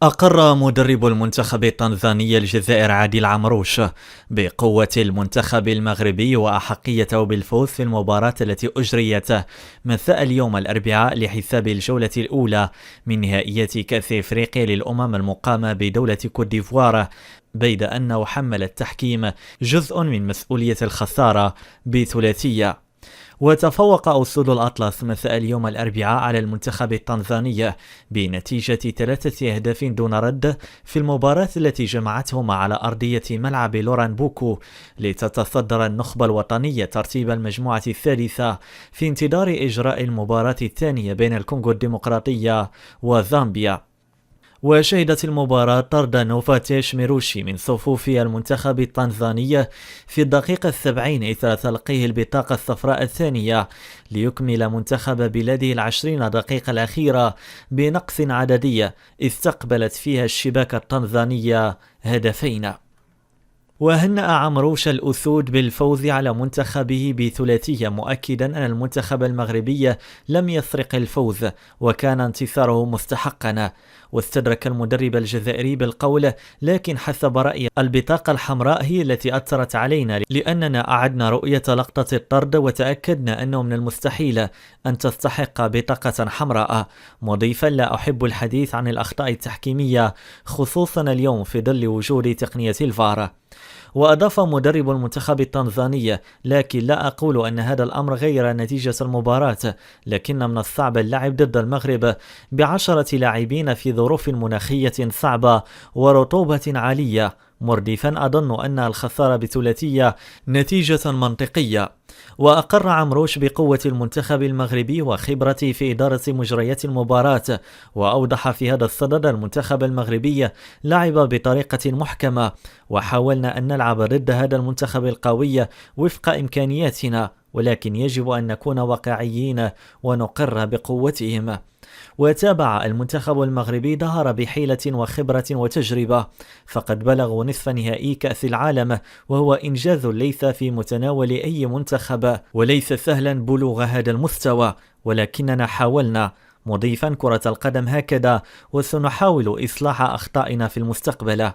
أقر مدرب المنتخب التنزاني الجزائر عادل عمروش بقوة المنتخب المغربي وأحقيته بالفوز في المباراة التي أجريت مساء اليوم الأربعاء لحساب الجولة الأولى من نهائية كأس إفريقيا للأمم المقامة بدولة كوت ديفوار، بيد أنه حمل التحكيم جزء من مسؤولية الخسارة بثلاثية. وتفوق أسود الأطلس مساء اليوم الأربعاء على المنتخب التنزاني بنتيجة 3 أهداف دون رد في المباراة التي جمعتهما على أرضية ملعب لوران بوكو لتتصدر النخبة الوطنية ترتيب المجموعة الثالثة في انتظار إجراء المباراة الثانية بين الكونغو الديمقراطية وزامبيا. وشهدت المباراة طرد نوفاتيش ميروشي من صفوف المنتخب التنزاني في الدقيقة 70 إثر تلقيه البطاقة الصفراء الثانية ليكمل منتخب بلاده 20 دقيقة الأخيرة بنقص عددي استقبلت فيها الشباك التنزانية هدفين. وهنأ عمروش الأسود بالفوز على منتخبه بثلاثية، مؤكدا أن المنتخب المغربي لم يسرق الفوز وكان انتصاره مستحقا. واستدرك المدرب الجزائري بالقول: لكن حسب رأيي البطاقة الحمراء هي التي أثرت علينا، لأننا أعدنا رؤية لقطة الطرد وتأكدنا أنه من المستحيل أن تستحق بطاقة حمراء، مضيفا: لا أحب الحديث عن الأخطاء التحكيمية خصوصا اليوم في ظل وجود تقنية الفار. وأضاف مدرب المنتخب التنزاني: لكن لا أقول أن هذا الأمر غير نتيجة المباراة، لكن من الصعب اللعب ضد المغرب ب10 لاعبين في ظروف مناخية صعبة ورطوبة عالية، مردفا أظن أن الخسارة بثلاثية نتيجة منطقية. وأقر عمروش بقوة المنتخب المغربي وخبرته في إدارة مجريات المباراة، وأوضح في هذا الصدد: المنتخب المغربي لعب بطريقة محكمة وحاولنا أن نلعب ضد هذا المنتخب القوي وفق إمكانياتنا، ولكن يجب أن نكون واقعيين ونقر بقوتهم. وتابع: المنتخب المغربي ظهر بحيلة وخبرة وتجربة، فقد بلغوا نصف نهائي كأس العالم، وهو إنجاز ليس في متناول أي منتخب، وليس سهلا بلوغ هذا المستوى، ولكننا حاولنا، مضيفا: كرة القدم هكذا وسنحاول إصلاح أخطائنا في المستقبل.